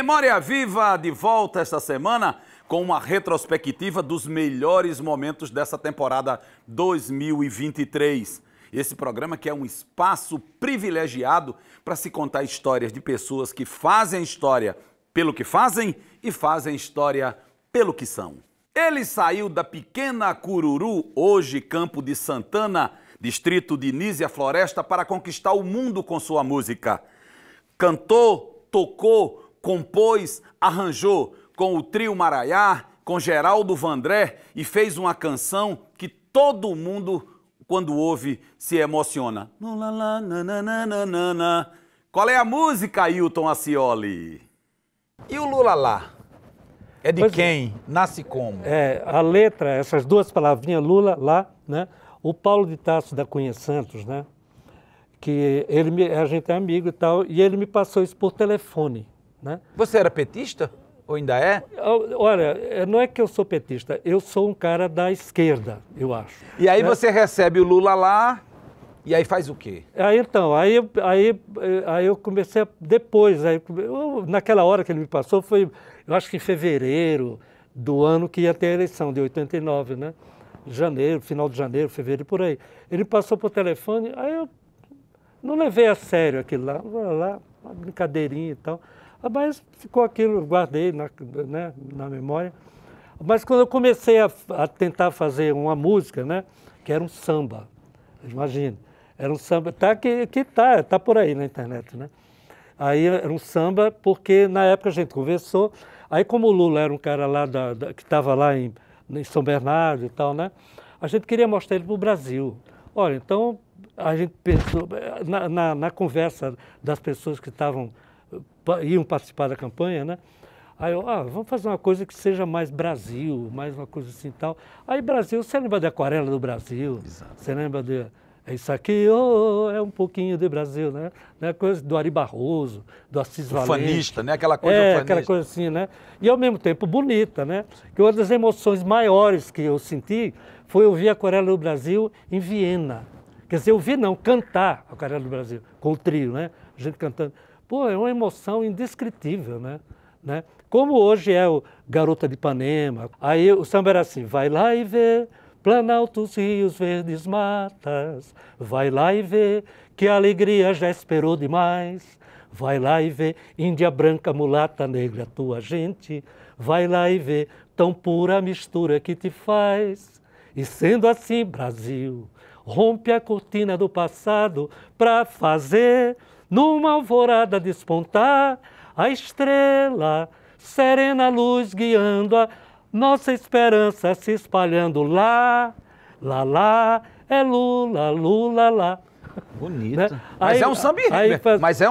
Memória Viva de volta esta semana com uma retrospectiva dos melhores momentos dessa temporada 2023. Esse programa que é um espaço privilegiado para se contar histórias de pessoas que fazem história pelo que fazem e fazem história pelo que são. Ele saiu da pequena Cururu, hoje Campo de Santana, distrito de Nísia Floresta, para conquistar o mundo com sua música. Cantou, tocou, compôs, arranjou com o Trio Maraiá, com Geraldo Vandré e fez uma canção que todo mundo, quando ouve, se emociona. Qual é a música, Ailton Ascioli? E o Lula lá? É de quem? Nasce como? A letra, essas duas palavrinhas, Lula, lá, né? O Paulo de Tarso da Cunha Santos, né? Que a gente é amigo e tal, e ele me passou isso por telefone, né? Você era petista? Ou ainda é? Olha, não é que eu sou petista, eu sou um cara da esquerda, eu acho. E aí você recebe o Lula lá, e aí faz o quê? Aí eu comecei, depois, naquela hora que ele me passou, foi, eu acho que em fevereiro do ano que ia ter a eleição, de 89, né? Janeiro, final de janeiro, fevereiro, por aí. Ele passou por telefone, aí eu não levei a sério aquilo lá, uma brincadeirinha e tal. Mas ficou aquilo, guardei na memória. Mas quando eu comecei a tentar fazer uma música, né? Que era um samba, imagina. Era um samba, tá por aí na internet, né? Aí era um samba, porque na época a gente conversou, aí como o Lula era um cara lá que estava lá em São Bernardo e tal, né? A gente queria mostrar ele para o Brasil. Olha, então a gente pensou, na conversa das pessoas que iam participar da campanha, né? Aí eu, vamos fazer uma coisa que seja mais Brasil, mais uma coisa assim e tal. Aí Brasil, você lembra da Aquarela do Brasil? Exato. Você lembra de... Isso aqui é um pouquinho de Brasil, né? Coisa do Ari Barroso, do Assis Valente. Ufanista, né? Aquela coisa ufanista. Aquela coisa assim, né? E ao mesmo tempo bonita, né? Que uma das emoções maiores que eu senti foi ouvir a Aquarela do Brasil em Viena. Quer dizer, ouvir não, cantar a Aquarela do Brasil, com o trio, né? A gente cantando. Pô, é uma emoção indescritível, né? Como hoje é o Garota de Ipanema. Aí o samba era assim, vai lá e vê planaltos, rios, verdes matas. Vai lá e vê que a alegria já esperou demais. Vai lá e vê índia branca, mulata, negra, tua gente. Vai lá e vê tão pura a mistura que te faz. E sendo assim, Brasil, rompe a cortina do passado pra fazer numa alvorada despontar a estrela, serena luz guiando a nossa esperança se espalhando lá, é Lula, Lula, lá. Bonito. Né? Mas é um samba enredo, mas é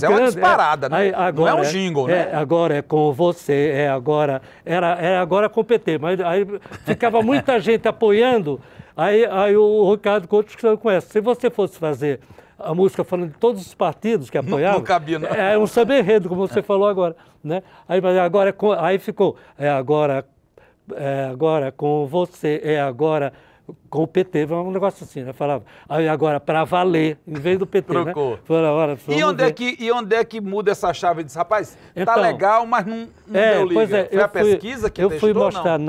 uma disparada, né? Não é um jingle, né? Agora é com você, agora com o PT, mas aí ficava muita gente apoiando, aí o Ricardo Couto que você conhece, se você fosse fazer a música falando de todos os partidos que apoiavam. Não cabia, não. É um samba enredo, como você falou agora, né? Aí ficou, agora com você, agora com o PT, um negócio assim, né? Falava, aí agora para valer, em vez do PT, trocou. Né? Falava, e onde é que muda essa chave e diz, rapaz, tá legal, mas não deu liga. Pois é, foi a pesquisa que testou, fui mostrar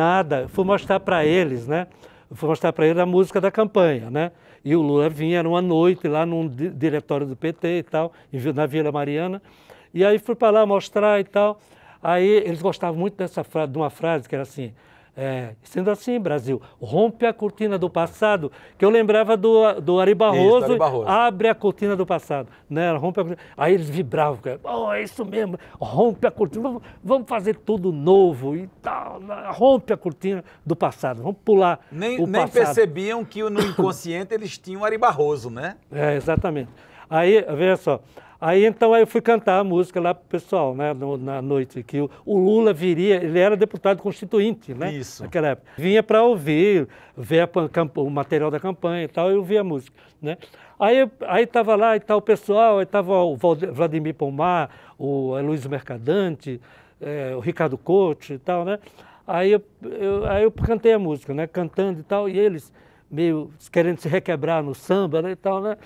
fui mostrar para eles, né? Fui mostrar para eles a música da campanha, né? E o Lula vinha numa noite lá num diretório do PT e tal, na Vila Mariana. E aí fui para lá mostrar e tal. Aí eles gostavam muito de uma frase que era assim, sendo assim, Brasil, rompe a cortina do passado, que eu lembrava do Ari Barroso, isso, Ari Barroso. Abre a cortina do passado. Né? Rompe a cortina. Aí eles vibravam, é isso mesmo, rompe a cortina, vamos fazer tudo novo e tal, rompe a cortina do passado, vamos pular nem percebiam que no inconsciente eles tinham Ari Barroso, né? Exatamente. Aí, veja só, então eu fui cantar a música lá pro pessoal, né, na noite, que o Lula viria, ele era deputado constituinte, né? Isso. Naquela época. Vinha para ouvir, ver o material da campanha e tal, eu ouvia a música, né? Aí estava lá e tal o pessoal, aí estava o Vladimir Pomar, o Luiz Mercadante, o Ricardo Couto e tal, né? Aí eu cantei a música, né, cantando e tal, e eles meio querendo se requebrar no samba, né, e tal, né?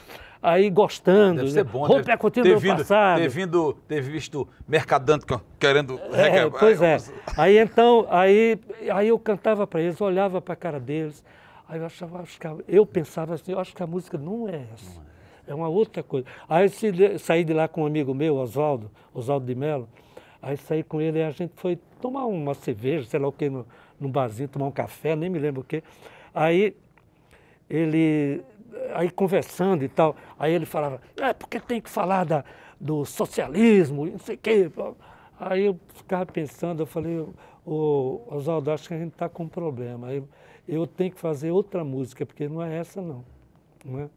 aí gostando. Deve ser bom, Rompe a cortina do passado. Ter visto mercadante querendo... Pois é. Aí então, aí eu cantava para eles, olhava para a cara deles, aí eu pensava assim, eu acho que a música não é essa, é uma outra coisa. Aí eu saí de lá com um amigo meu, Oswaldo de Mello, aí saí com ele e a gente foi tomar uma cerveja, sei lá o que, num barzinho, tomar um café, nem me lembro o que. Aí conversando e tal, aí ele falava, porque tem que falar do socialismo, não sei o quê. Aí eu ficava pensando, eu falei, Oswaldo, acho que a gente está com um problema. Eu tenho que fazer outra música, porque não é essa não. Não é?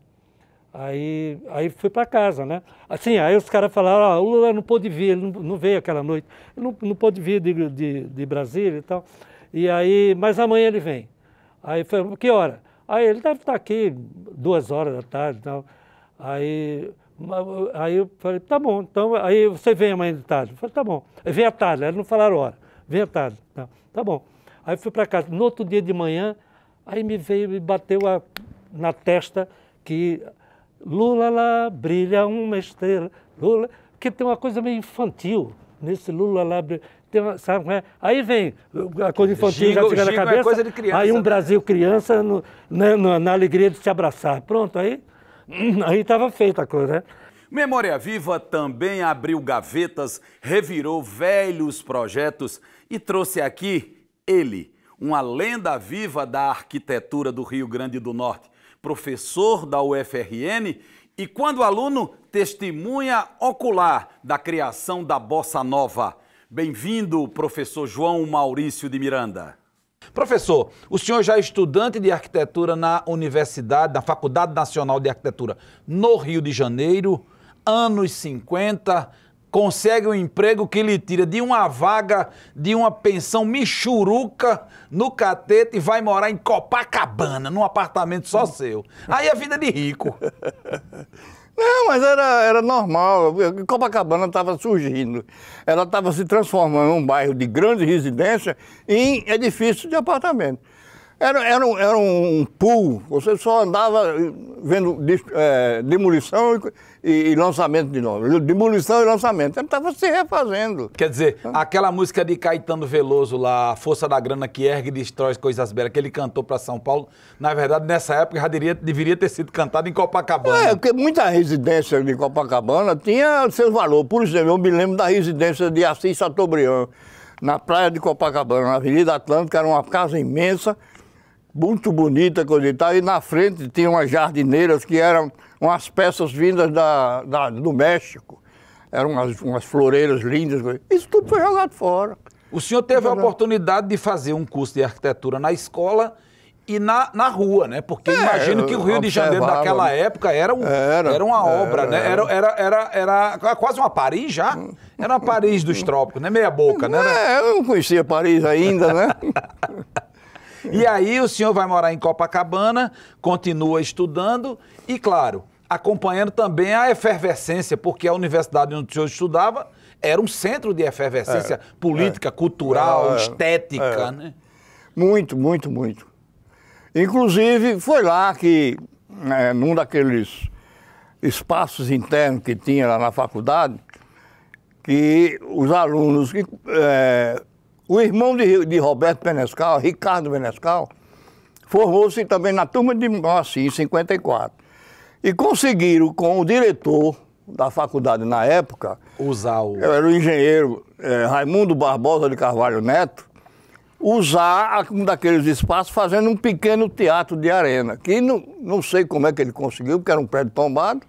Aí fui para casa, né? Assim, aí os caras falaram, o Lula não pôde vir, ele não veio aquela noite, ele não pôde vir de Brasília e tal. E aí, mas amanhã ele vem. Aí foi, que hora? Aí ele deve estar aqui 2 horas da tarde e tal. Aí eu falei, tá bom, então aí você vem amanhã de tarde. Eu falei, tá bom. Vem à tarde, eles não falaram hora. Vem à tarde. Tá bom. Aí fui para casa. No outro dia de manhã, aí me bateu na testa que Lula lá brilha uma estrela. Lula, porque tem uma coisa meio infantil nesse Lula lá brilha. Sabe, né? Aí vem a coisa infantil, já fica na cabeça, é coisa de criança, aí Brasil criança na alegria de se abraçar. Pronto, aí estava feita a coisa, né? Memória Viva também abriu gavetas, revirou velhos projetos e trouxe aqui ele, uma lenda viva da arquitetura do Rio Grande do Norte, professor da UFRN e, quando aluno, testemunha ocular da criação da Bossa Nova. Bem-vindo, professor João Maurício de Miranda. Professor, o senhor já é estudante de arquitetura na Universidade, na Faculdade Nacional de Arquitetura no Rio de Janeiro, anos 50, consegue um emprego que lhe tira de uma vaga, de uma pensão michuruca no Catete e vai morar em Copacabana, num apartamento só seu. Aí é vida de rico. Não, mas era normal. Copacabana estava surgindo. Ela estava se transformando em um bairro de grande residência em edifício de apartamento. Era um pool, você só andava vendo demolição e lançamento de novo. Demolição e lançamento. Ele estava se refazendo. Quer dizer, aquela música de Caetano Veloso lá, A Força da Grana que ergue e destrói coisas belas, que ele cantou para São Paulo, na verdade, nessa época já deveria ter sido cantado em Copacabana. Porque muita residência de Copacabana tinha seus valores. Por exemplo, eu me lembro da residência de Assis Chateaubriand, na praia de Copacabana, na Avenida Atlântica, era uma casa imensa, muito bonita, coisa e tal, e na frente tinha umas jardineiras que eram umas peças vindas do México. Eram umas floreiras lindas. Isso tudo foi jogado fora. O senhor teve a oportunidade de fazer um curso de arquitetura na escola e na rua, né? Porque imagino que o Rio de Janeiro daquela época era uma obra, né? Era quase uma Paris já. Era uma Paris dos trópicos, né? Meia boca, né? Eu não conhecia Paris ainda, né? E aí o senhor vai morar em Copacabana, continua estudando e, claro, acompanhando também a efervescência, porque a universidade onde o senhor estudava era um centro de efervescência política, cultural, estética, né? Muito, muito, muito. Inclusive, foi lá que, num daqueles espaços internos que tinha lá na faculdade, que os alunos... o irmão de Roberto Menescal, Ricardo Menescal, formou-se também na turma de Moacir, em 54. E conseguiram, com o diretor da faculdade na época, era o engenheiro Raimundo Barbosa de Carvalho Neto, usar um daqueles espaços fazendo um pequeno teatro de arena, que não sei como é que ele conseguiu, porque era um prédio tombado,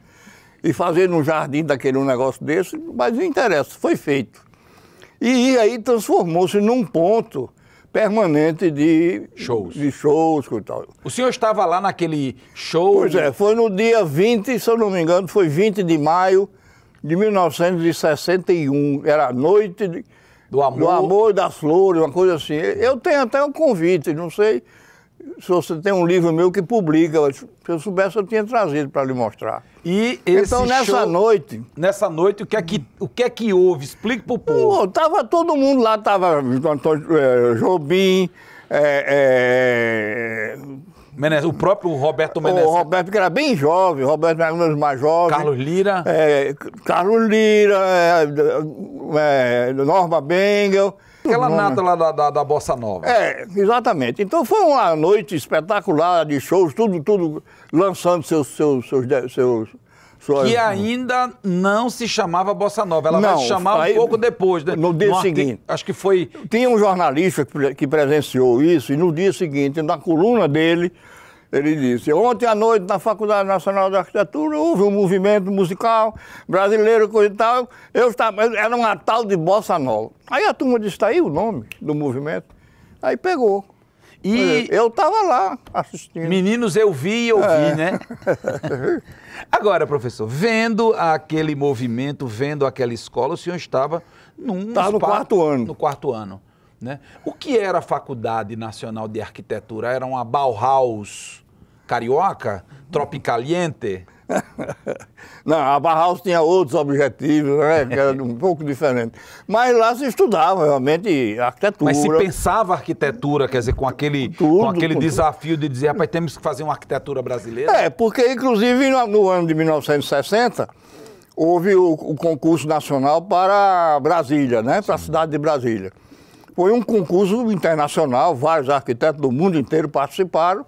e fazer num jardim daquele um negócio desse, mas não interessa, foi feito. E aí transformou-se num ponto permanente de shows e tal. O senhor estava lá naquele show? Pois é, foi no dia 20, se eu não me engano, foi 20 de maio de 1961. Era a noite do amor e das flores, uma coisa assim. Eu tenho até um convite, não sei se você tem um livro meu que publica. Se eu soubesse, eu tinha trazido para lhe mostrar. E esse então, nessa noite... Nessa noite, o que é que houve? Explique para o povo. Tava todo mundo lá, tava Jobim, Menezes, o próprio Roberto Menezes. O Roberto, que era bem jovem, o Roberto era um dos mais jovens. Carlos Lira. Carlos Lira, Norma Bengel. Aquela nata lá da Bossa Nova. Exatamente. Então foi uma noite espetacular de shows, tudo lançando suas que ainda não se chamava Bossa Nova. Ela vai se chamar um pouco depois, né? No dia seguinte. Acho que foi... Tinha um jornalista que presenciou isso, e no dia seguinte, na coluna dele, ele disse: ontem à noite, na Faculdade Nacional de Arquitetura, houve um movimento musical brasileiro, coisa e tal. Era uma tal de Bossa Nova. Aí a turma disse: tá aí o nome do movimento. Aí pegou. E eu estava lá assistindo. Meninos, eu vi e ouvi, né? Agora, professor, vendo aquele movimento, vendo aquela escola, o senhor estava no quarto ano. No quarto ano, né? O que era a Faculdade Nacional de Arquitetura? Era uma Bauhaus carioca? Tropicaliente? Não, a Bauhaus tinha outros objetivos, né, que era um pouco diferente. Mas lá se estudava realmente arquitetura. Mas se pensava arquitetura, quer dizer, com aquele desafio de dizer, rapaz, temos que fazer uma arquitetura brasileira? Porque inclusive no ano de 1960 houve o concurso nacional para Brasília, né, para a cidade de Brasília. Foi um concurso internacional, vários arquitetos do mundo inteiro participaram.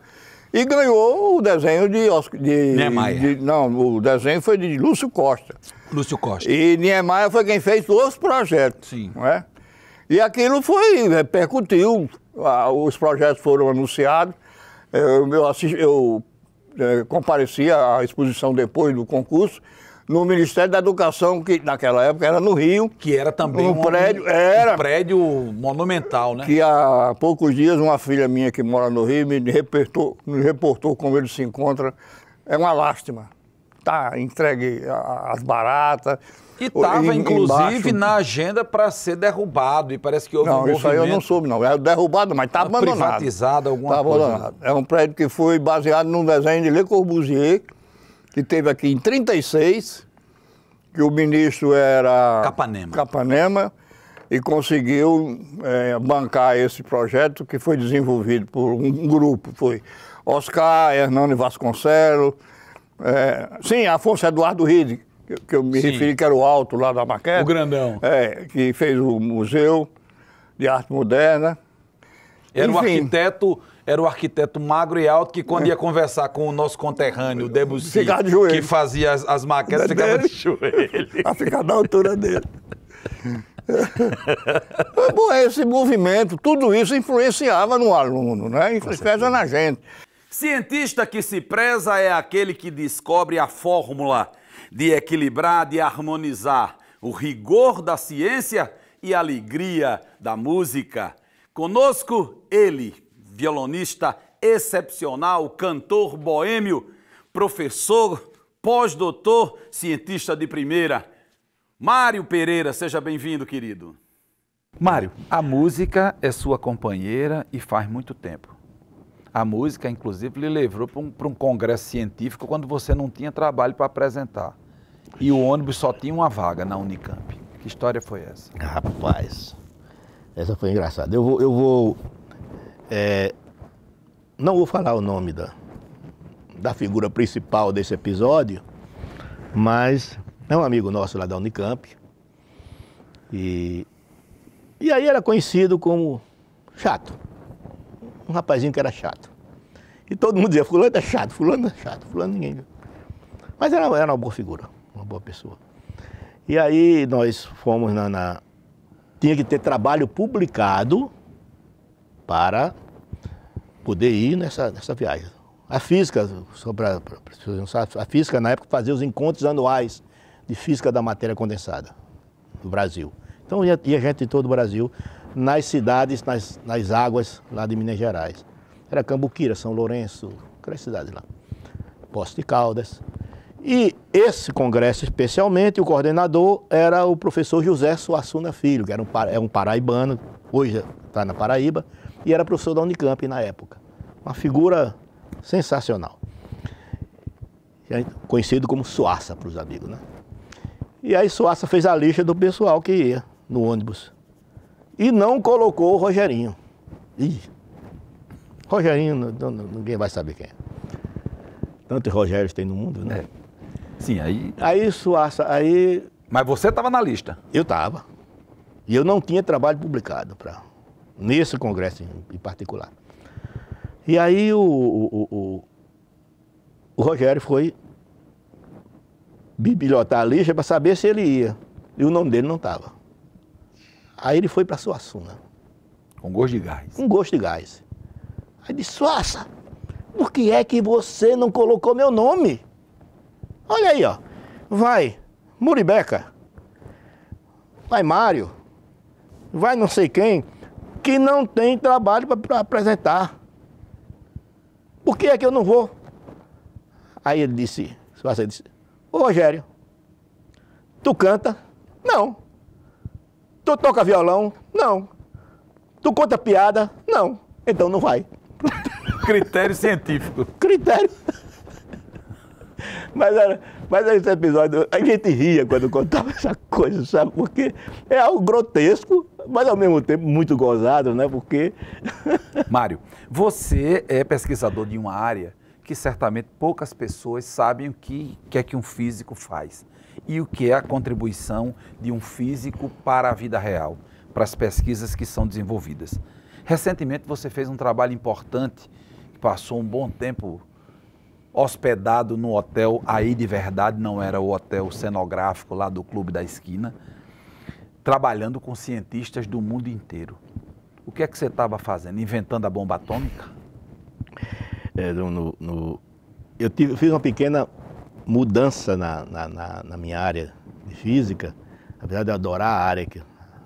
E ganhou o desenho de Niemeyer. Não, o desenho foi de Lúcio Costa. Lúcio Costa. E Niemeyer foi quem fez os projetos. Sim. Não é? E aquilo repercutiu, os projetos foram anunciados. Eu compareci à exposição depois do concurso no Ministério da Educação, que naquela época era no Rio. Que era também um prédio monumental, né? Que há poucos dias uma filha minha que mora no Rio me reportou como ele se encontra. É uma lástima. Tá entregue às baratas. E estava, inclusive, na agenda para ser derrubado. E parece que houve um movimento... Não, isso aí eu não soube, não. É derrubado, mas está abandonado. Privatizado, alguma coisa. Está abandonado. É um prédio que foi baseado num desenho de Le Corbusier, que teve aqui em 1936, que o ministro era Capanema, e conseguiu bancar esse projeto que foi desenvolvido por um grupo. Foi Oscar, Hernani Vasconcelos, Afonso Eduardo Ride, que eu me referi, que era o alto lá da maquete. O grandão. Que fez o Museu de Arte Moderna. Era o arquiteto magro e alto que, quando ia conversar com o nosso conterrâneo, o Debussy, que fazia as maquetes, ficava de joelho. A ficar da altura dele. Bom, esse movimento, tudo isso influenciava no aluno, né? Influencia na gente. Cientista que se preza é aquele que descobre a fórmula de equilibrar, de harmonizar o rigor da ciência e a alegria da música. Conosco, ele, violonista excepcional, cantor boêmio, professor, pós-doutor, cientista de primeira. Mário Pereira, seja bem-vindo, querido. Mário, a música é sua companheira e faz muito tempo. A música, inclusive, lhe levou para um congresso científico quando você não tinha trabalho para apresentar. E o ônibus só tinha uma vaga na Unicamp. Que história foi essa? Rapaz, essa foi engraçada. Eu vou não vou falar o nome da figura principal desse episódio, mas é um amigo nosso lá da Unicamp. E aí era conhecido como chato. Um rapazinho que era chato. E todo mundo dizia, fulano é chato, fulano ninguém. Mas era uma boa figura, uma boa pessoa. E aí nós fomos tinha que ter trabalho publicado para poder ir nessa viagem. A física, a física na época fazia os encontros anuais de física da matéria condensada do Brasil. Então ia gente de todo o Brasil, nas cidades, nas águas lá de Minas Gerais. Era Cambuquira, São Lourenço, aquelas cidades lá. Poços de Caldas. E esse congresso especialmente, o coordenador era o professor José Suassuna Filho, que era um paraibano, hoje está na Paraíba, e era professor da Unicamp na época. Uma figura sensacional. Conhecido como Suaça para os amigos, né? E aí Suaça fez a lista do pessoal que ia no ônibus. E não colocou o Rogerinho. Ih, Rogerinho, ninguém vai saber quem é. Tantos Rogérios tem no mundo, né? Sim, aí... Aí Suaça, aí Mas você estava na lista. eu estava. E eu não tinha trabalho publicado nesse congresso em particular. E aí o Rogério foi bibliotar a lista para saber se ele ia. E o nome dele não estava. Aí ele foi para Suassuna, Com gosto de gás. com gosto de gás. Aí disse, Suaça, por que é que você não colocou meu nome? Olha aí, ó. Vai Muribeca, vai Mário, vai não sei quem, que não tem trabalho para apresentar. Por que é que eu não vou? Aí ele disse, Suaça disse, ô Rogério, tu canta? Não. Tu toca violão? Não. Tu conta piada? Não. Então não vai. Critério científico. Critério. Mas esse episódio, a gente ria quando contava essa coisa, sabe? Porque é algo grotesco, mas ao mesmo tempo muito gozado, né? Porque... Mário, você é pesquisador de uma área que certamente poucas pessoas sabem o que é que um físico faz e o que é a contribuição de um físico para a vida real, para as pesquisas que são desenvolvidas. Recentemente você fez um trabalho importante, passou um bom tempo hospedado no hotel Aí de Verdade, não era o hotel cenográfico lá do Clube da Esquina, trabalhando com cientistas do mundo inteiro. O que é que você estava fazendo? Inventando a bomba atômica? Eu fiz uma pequena mudança na minha área de física, apesar de eu adorar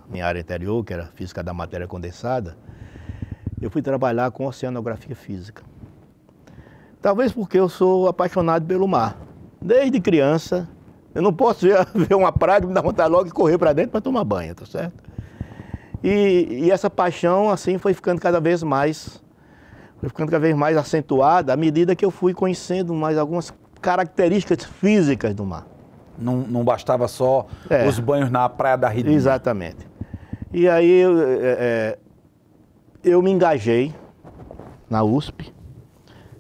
minha área anterior, que era física da matéria condensada, eu fui trabalhar com oceanografia física. Talvez porque eu sou apaixonado pelo mar. Desde criança, eu não posso ver uma praia que me dá vontade logo de correr para dentro para tomar banho, tá certo? E essa paixão, assim, foi ficando cada vez mais acentuada à medida que eu fui conhecendo mais algumas características físicas do mar. Não bastava só os banhos na Praia da Ridinha. Exatamente. E aí eu me engajei na USP,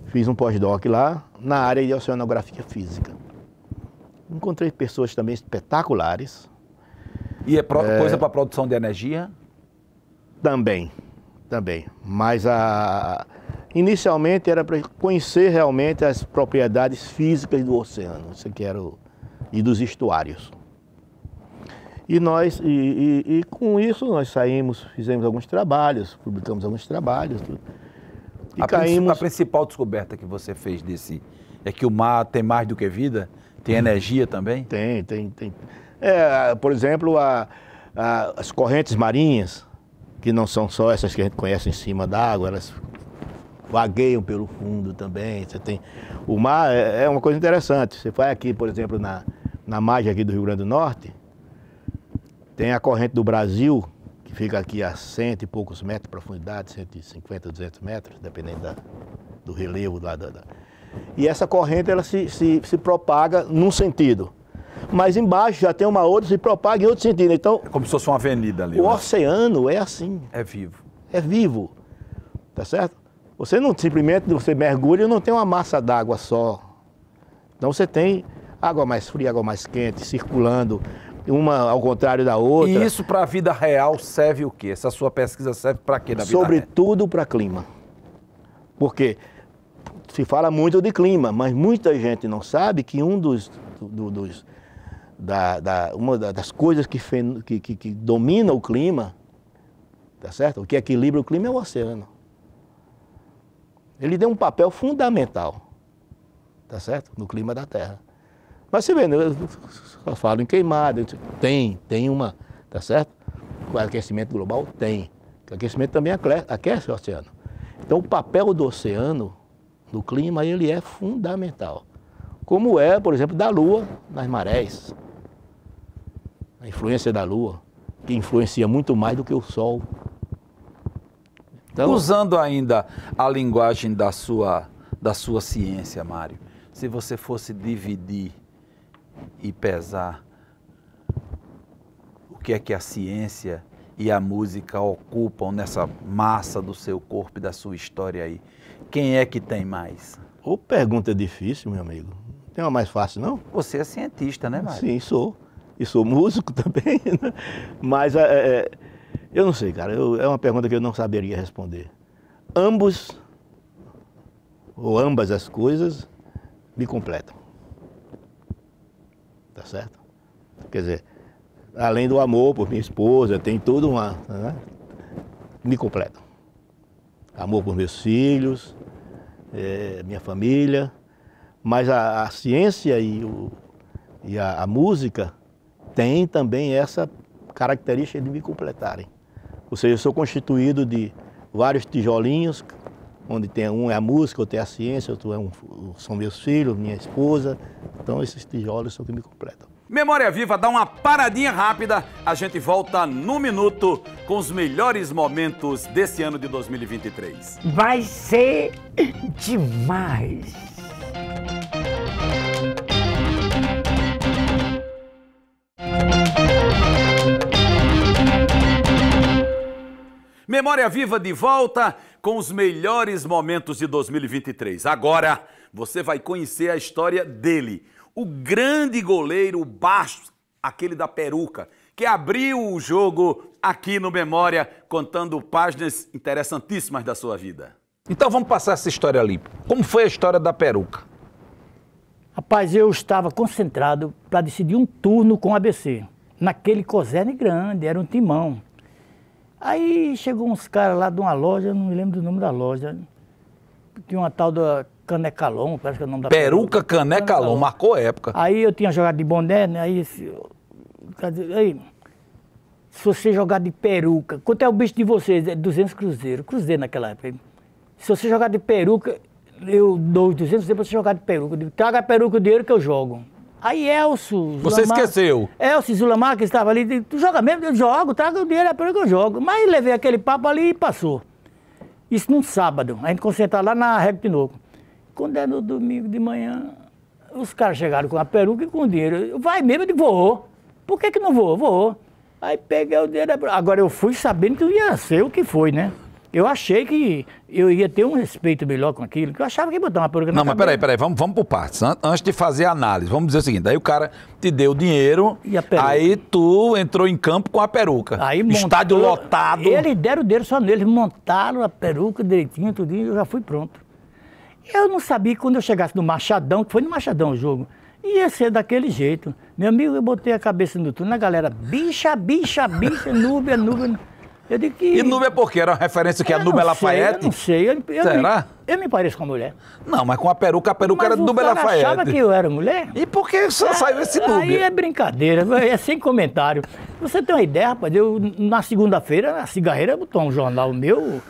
fiz um pós-doc lá na área de oceanografia física. Encontrei pessoas também espetaculares. E é coisa para produção de energia? Também. Mas inicialmente era para conhecer realmente as propriedades físicas do oceano, isso aqui era e dos estuários. E com isso nós fizemos alguns trabalhos, publicamos alguns trabalhos. E A principal descoberta que você fez é que o mar tem mais do que vida? Tem energia também? Tem. Por exemplo, as correntes marinhas, que não são só essas que a gente conhece em cima d'água, elas vagueiam pelo fundo também. O mar é uma coisa interessante. Você vai aqui, por exemplo, na margem aqui do Rio Grande do Norte, tem a corrente do Brasil, que fica aqui a 100 e poucos metros de profundidade, 150, 200 metros, dependendo do relevo. E essa corrente ela se propaga num sentido. Mas embaixo já tem uma outra que se propaga em outro sentido. Então, é como se fosse uma avenida ali. O oceano é assim. É vivo. É vivo. Tá certo? Você não simplesmente, você mergulha e não tem uma massa d'água só. Então você tem água mais fria, água mais quente, circulando, uma ao contrário da outra. E isso para a vida real serve o quê? Essa sua pesquisa serve para quê na vida real? Sobretudo para clima. Porque se fala muito de clima, mas muita gente não sabe que uma das coisas que domina o clima, tá certo? O que equilibra o clima é o oceano. Ele tem um papel fundamental, tá certo? No clima da Terra. Mas você vê, eu só falo em queimada, tem uma, tá certo? O aquecimento global tem. O aquecimento também aquece o oceano. Então o papel do oceano no clima, ele é fundamental. Como é, por exemplo, da Lua nas marés. A influência da Lua, que influencia muito mais do que o Sol. Então, usando ainda a linguagem da sua ciência, Mário, se você fosse dividir e pesar o que é a ciência e a música ocupam nessa massa do seu corpo e da sua história aí, quem é que tem mais? Ô, pergunta difícil, meu amigo. Tem uma mais fácil, não? Você é cientista, né, Mário? Sim, sou. E sou músico também, né? Mas eu não sei, cara. É uma pergunta que eu não saberia responder. Ambos, ou ambas as coisas, me completam. Tá certo? Quer dizer, além do amor por minha esposa, tem tudo uma... Né? Me completam. Amor por meus filhos, minha família, mas a ciência e a música tem também essa característica de me completarem. Ou seja, eu sou constituído de vários tijolinhos, onde tem um é a música, outro é a ciência, outro são meus filhos, minha esposa. Então esses tijolos são que me completam. Memória Viva dá uma paradinha rápida, a gente volta no minuto com os melhores momentos desse ano de 2023. Vai ser demais. Memória Viva de volta com os melhores momentos de 2023. Agora você vai conhecer a história dele, o grande goleiro Bastos, aquele da peruca, que abriu o jogo aqui no Memória, contando páginas interessantíssimas da sua vida. Então vamos passar essa história ali. Como foi a história da peruca? Rapaz, eu estava concentrado para decidir um turno com o ABC. Naquele Coserne grande, era um timão. Aí chegou uns caras lá de uma loja, não me lembro do nome da loja. Tinha uma tal da Canecalon, parece que é o nome da Peruca Canecalon, marcou época. Aí eu tinha jogado de boné, né? Aí, se você jogar de peruca, quanto é o bicho de vocês? É 200 cruzeiros, cruzeiro naquela época. Se você jogar de peruca, eu dou 200 cruzeiros para você jogar de peruca. Eu digo, traga a peruca, o dinheiro que eu jogo. Aí Elcio... Você esqueceu? Elcio Zulamar, que estava ali, disse, tu joga mesmo? Eu jogo, traga o dinheiro, a peruca eu jogo. Mas levei aquele papo ali e passou. Isso num sábado, a gente concentrava lá na Régua de Novo. Quando é no domingo de manhã, os caras chegaram com a peruca e com o dinheiro. Eu, vai mesmo? Eu digo, vou. Por que não vou? Vou. Aí peguei o dinheiro. Agora eu fui sabendo que ia ser o que foi, né? Eu achei que eu ia ter um respeito melhor com aquilo, que eu achava que ia botar uma peruca na cabeça. Não, mas peraí, vamos por partes. Antes de fazer a análise, vamos dizer o seguinte, aí o cara te deu dinheiro, e a peruca? Aí tu entrou em campo com a peruca. Aí estádio lotado. Eles deram o dinheiro só neles, montaram a peruca direitinho, tudinho, eu já fui pronto. Eu não sabia que quando eu chegasse no Machadão, que foi no Machadão o jogo, ia ser daquele jeito. Meu amigo, eu botei a cabeça no túnel, na galera, bicha, Núbia. Eu digo que... E Núbia por quê? Era uma referência que a Núbia Lafayette? Eu não sei. Será? Eu me pareço com a mulher. Não, mas com a peruca era de Núbia Lafayette. Você achava que eu era mulher? E por que só saiu esse Núbia? Aí é brincadeira, é sem comentário. Você tem uma ideia, rapaz, eu na segunda-feira, na cigarreira, botou um jornal meu...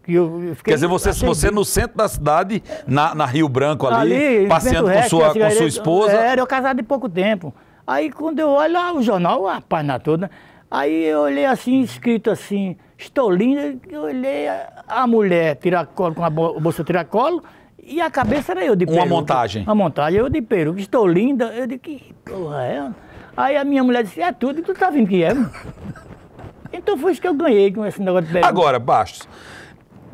que eu fiquei, quer dizer, você no centro da cidade, na Rio Branco ali passeando com sua esposa. Era eu casado de pouco tempo. Aí quando eu olho lá o jornal, a página toda, aí eu olhei assim, escrito assim, estou linda, eu olhei a mulher tiracolo, com a bolsa tiracolo, e a cabeça era eu de peruca. Uma montagem, eu de peruca, estou linda, eu disse, que porra é? Aí a minha mulher disse, é tudo, e tu tá vendo que é? Então foi isso que eu ganhei com esse negócio de peruca. Agora, Bastos,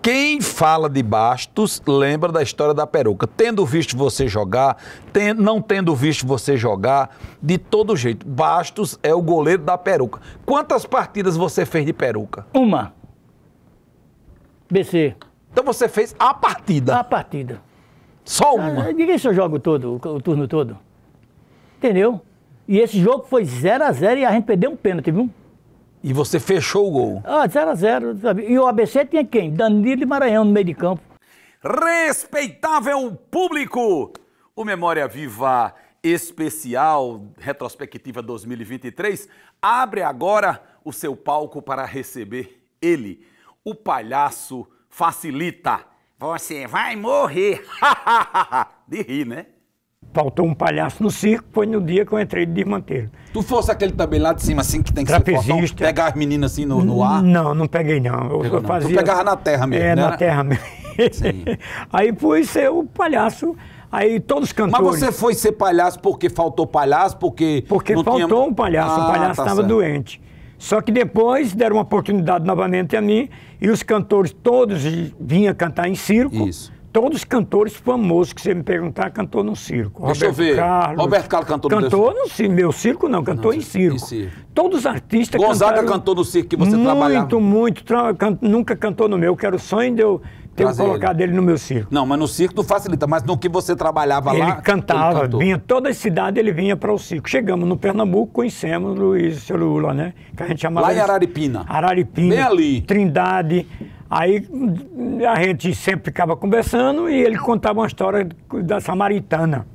quem fala de Bastos lembra da história da peruca. Tendo visto você jogar, não tendo visto você jogar, de todo jeito. Bastos é o goleiro da peruca. Quantas partidas você fez de peruca? Uma. BC. Então você fez a partida? A partida. Só uma? Ninguém só joga o turno todo. Entendeu? E esse jogo foi 0-0 e a gente perdeu um pênalti, viu? E você fechou o gol? 0-0. E o ABC tinha quem? Danilo e Maranhão no meio de campo. Respeitável público! O Memória Viva Especial Retrospectiva 2023 abre agora o seu palco para receber ele, o palhaço Facilita. Você vai morrer! De rir, né? Faltou um palhaço no circo, foi no dia que eu entrei de desmanteiro. Tu fosse aquele também lá de cima, assim, que tem que trapezista. Ser fortão, pegar as meninas assim no ar? Não peguei não. Eu fazia... Tu pegava na terra mesmo, né? Na terra mesmo. Aí fui ser o palhaço, aí todos os cantores... Mas você foi ser palhaço porque faltou palhaço, porque faltou um palhaço, o palhaço estava doente. Só que depois deram uma oportunidade novamente a mim e os cantores todos vinham cantar em circo. Isso. Todos os cantores famosos que você me perguntar, cantou no circo. Deixa eu ver. Roberto Carlos cantou no Cantou no circo. Meu circo não, cantou em circo. Todos os artistas Gonzaga cantaram. cantou no circo que você trabalhava? Muito. Nunca cantou no meu, que era o sonho de eu ter colocado ele no meu circo. Não, mas no circo não facilita, mas no que você trabalhava lá... Ele cantava, vinha toda a cidade, ele vinha para o circo. Chegamos no Pernambuco, conhecemos o Luiz, o seu Lula, né? Que a gente chamava lá em Araripina. Araripina. Bem ali. Trindade. Aí a gente sempre ficava conversando e ele contava uma história da Samaritana.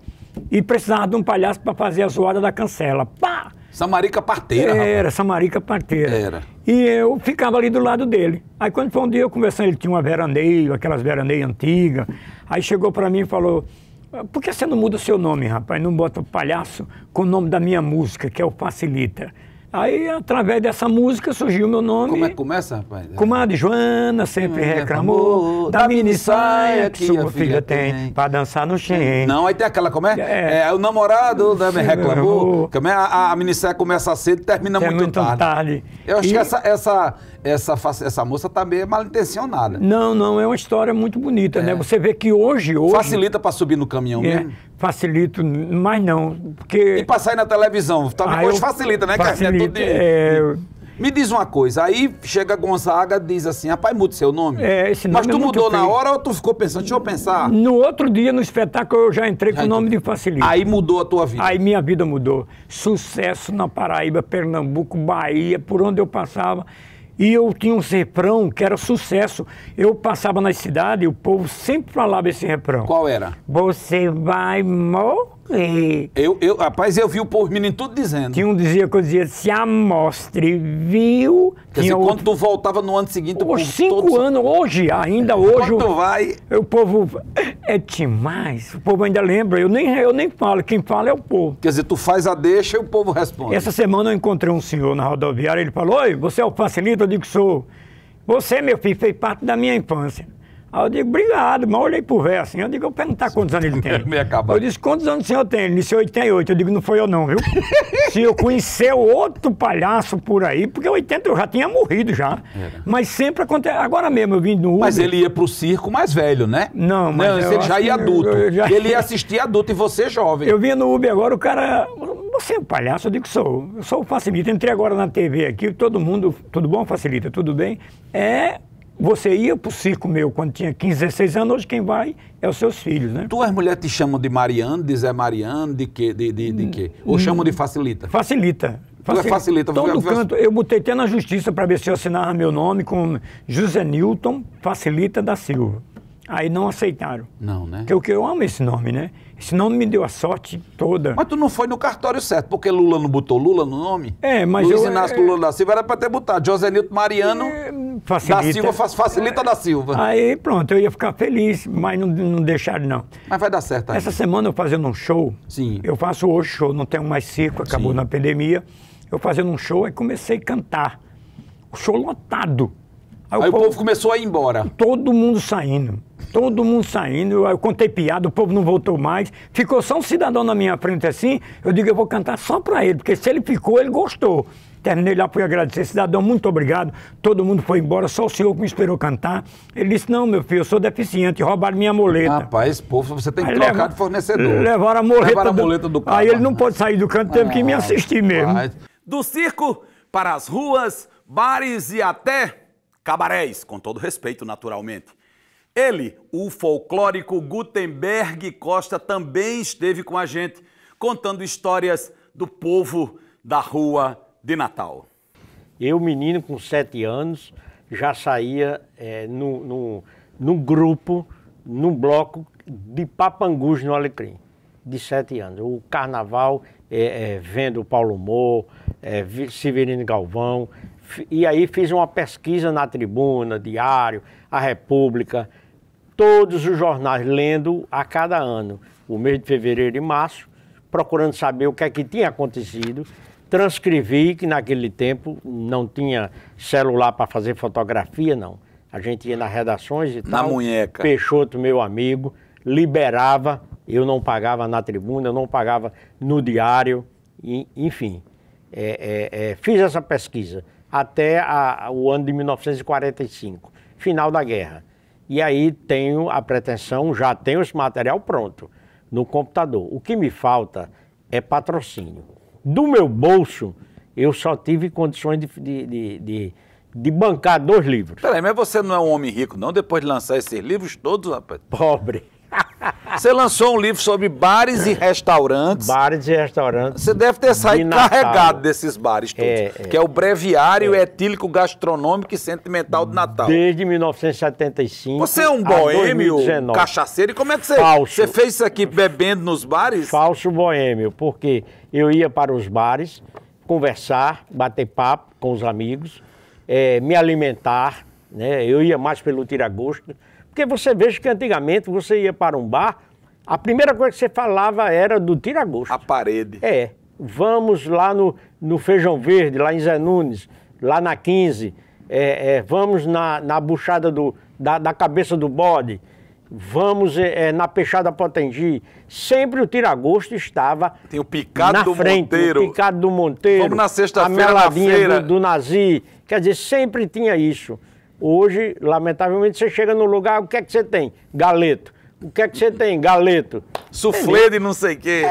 E precisava de um palhaço para fazer a zoada da cancela. Pá! Samarica Parteira, Era, Samarica Parteira. Era. E eu ficava ali do lado dele. Aí quando foi um dia eu conversando, ele tinha uma veraneio, aquelas veraneias antigas. Aí chegou para mim e falou, por que você não muda o seu nome, rapaz? Não bota o palhaço com o nome da minha música, que é o Facilita. Aí, através dessa música, surgiu o meu nome. Como é que começa, rapaz? Comadre Joana sempre reclamou da mini saia que sua filha tem pra dançar no Xen. Não, aí tem aquela, como é? O namorado me reclamou. Como é? A mini saia começa cedo e termina muito tarde. Eu acho que essa moça tá meio mal intencionada. Não, é uma história muito bonita, né? Você vê que hoje... Facilita pra subir no caminhão mesmo? Facilito, mas não, porque... E pra sair na televisão? Hoje facilita, né? Facilita, Me diz uma coisa, aí chega Gonzaga e diz assim, rapaz, muda seu nome. Esse nome mas tu mudou na feio. hora ou tu ficou pensando, deixa eu pensar? No outro dia, no espetáculo, eu já entrei com o nome de Facilita. Aí mudou a tua vida? Aí minha vida mudou. Sucesso na Paraíba, Pernambuco, Bahia, por onde eu passava. E eu tinha um refrão que era sucesso. Eu passava na cidade e o povo sempre falava esse refrão. Qual era? Você vai morrer. Rapaz, eu vi o povo menino tudo dizendo. Tinha um que eu dizia, se amostre, viu? Quer dizer, quando tu voltava no ano seguinte... Hoje, 5 anos, ainda hoje... Quando tu vai... O povo... É demais. O povo ainda lembra. Eu nem falo. Quem fala é o povo. Quer dizer, tu faz a deixa e o povo responde. Essa semana eu encontrei um senhor na rodoviária. Ele falou, oi, você é o Facilita? Eu digo, sou. Você, meu filho, fez parte da minha infância. Aí eu digo, obrigado, mas eu olhei pro velho assim, eu digo, eu perguntar quantos anos ele tem. Eu disse, quantos anos o senhor tem? Ele disse, 88. Eu digo, não foi eu não, viu? Se eu conhecer outro palhaço por aí, porque 80 eu já tinha morrido já. Mas sempre acontece, agora mesmo eu vim do Uber. Mas ele ia pro circo mais velho, né? Não, mas ele já ia adulto. Ele ia assistir adulto e você jovem. Eu vinha no Uber agora, o cara, você é um palhaço? Eu digo, sou. Eu sou o Facilita. Entrei agora na TV aqui, todo mundo, tudo bom, Facilita? Tudo bem? Você ia pro circo meu quando tinha 15, 16 anos, hoje quem vai é os seus filhos, né? Tuas mulheres te chamam de Mariano, de Zé Mariano, de quê? De quê? Ou chamam de Facilita? Facilita. Tu é Facilita. Todo canto, eu botei até na justiça para ver se eu assinava meu nome com José Newton Facilita da Silva. Aí não aceitaram. Não, né? Porque eu amo esse nome, né? Esse nome me deu a sorte toda. Mas tu não foi no cartório certo, porque Lula não botou Lula no nome? Mas Luiz Inácio Lula da Silva era pra ter botado José Nilton Mariano Facilita. da Silva, Facilita da Silva. Aí pronto, eu ia ficar feliz, mas não deixaram não. Mas vai dar certo aí. Essa semana eu fazendo um show, Sim. Eu faço hoje show, não tenho mais circo, acabou na pandemia. Eu fazendo um show, aí comecei a cantar. O show lotado. Aí o povo começou a ir embora. Todo mundo saindo. Eu contei piada, o povo não voltou mais. Ficou só um cidadão na minha frente assim. Eu digo, eu vou cantar só pra ele, porque se ele ficou, ele gostou. Terminei lá, fui agradecer. Cidadão, muito obrigado. Todo mundo foi embora, só o senhor que me esperou cantar. Ele disse, não, meu filho, eu sou deficiente, roubaram minha moleta. Rapaz, esse povo, você tem que trocar de fornecedor. Levaram a moleta do carro. Aí ele não pôde sair do canto, teve que me assistir mesmo. Do circo para as ruas, bares e até cabarés, com todo respeito, naturalmente. Ele, o folclórico Gutenberg Costa, também esteve com a gente, contando histórias do povo da rua de Natal. Eu, menino com 7 anos, já saía num grupo, num bloco de papangus no Alecrim, de 7 anos. O carnaval, vendo o Paulo Moura, Severino Galvão, e aí fiz uma pesquisa na Tribuna, Diário, A República, todos os jornais lendo a cada ano, o mês de fevereiro e março, procurando saber o que é que tinha acontecido. Transcrevi, que naquele tempo não tinha celular para fazer fotografia, não. A gente ia nas redações e tal. Na munheca. Peixoto, meu amigo, liberava, eu não pagava na Tribuna, eu não pagava no Diário, enfim. fiz essa pesquisa até o ano de 1945, final da guerra. E aí tenho a pretensão, já tenho esse material pronto no computador. O que me falta é patrocínio. Do meu bolso, eu só tive condições de bancar 2 livros. Peraí, mas você não é um homem rico, não? Depois de lançar esses livros todos, rapaz? Pobre. Você lançou um livro sobre bares e restaurantes. Bares e restaurantes. Você deve ter saído de Natal. carregado desses bares todos. Que é o Breviário Etílico Gastronômico e Sentimental de Natal. Desde 1975. Você é um a boêmio, 2019. cachaceiro. E como é que Falso. você fez isso aqui bebendo nos bares? Falso boêmio, porque eu ia para os bares conversar, bater papo com os amigos, me alimentar, né? Eu ia mais pelo tira-gosto. Porque você veja que antigamente você ia para um bar, a primeira coisa que você falava era do tira-gosto. A parede. Vamos lá no Feijão Verde, lá em Zé Nunes, lá na 15, vamos na buchada da cabeça do bode, vamos na Peixada Potengi. Sempre o tira-gosto estava Tem o Picado na do frente, Monteiro. o Picado do Monteiro, Vamos na sexta-feira, a na meladinha feira. do Nazi. Quer dizer, sempre tinha isso. Hoje, lamentavelmente, você chega no lugar, o que é que você tem? Galeto. O que é que você tem? Galeto. Suflê de não sei o quê.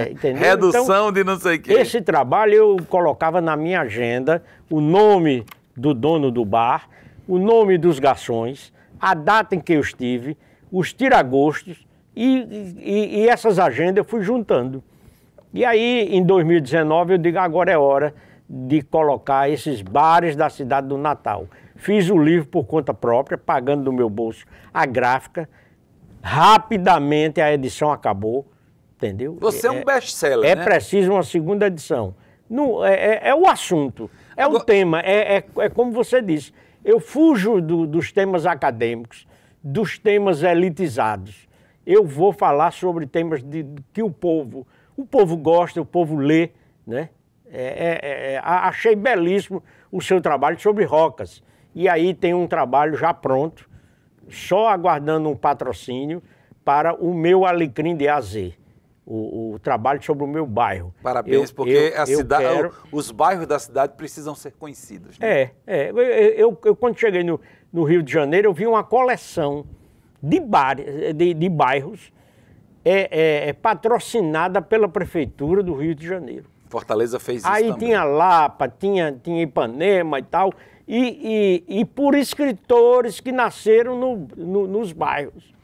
Entendeu? Redução Então, de não sei o quê. esse trabalho eu colocava na minha agenda o nome do dono do bar, o nome dos garçons, a data em que eu estive, os tiragostos e essas agendas eu fui juntando. E aí, em 2019, eu digo, agora é hora de colocar esses bares da cidade do Natal. Fiz o livro por conta própria, pagando do meu bolso a gráfica. Rapidamente a edição acabou, entendeu? Você é um best-seller, né? É preciso uma segunda edição. Não, é o assunto, é o tema, é como você disse. Eu fujo dos temas acadêmicos, dos temas elitizados. Eu vou falar sobre temas que o povo gosta, o povo lê, né? Achei belíssimo o seu trabalho sobre rocas. E aí tem um trabalho já pronto, só aguardando um patrocínio para o meu Alecrim de AZ, o trabalho sobre o meu bairro. Parabéns, porque os bairros da cidade precisam ser conhecidos. Né? Eu quando cheguei no Rio de Janeiro, eu vi uma coleção de bairros patrocinada pela Prefeitura do Rio de Janeiro. Fortaleza fez isso aí também. Tinha Lapa, tinha Ipanema e tal, e por escritores que nasceram nos bairros.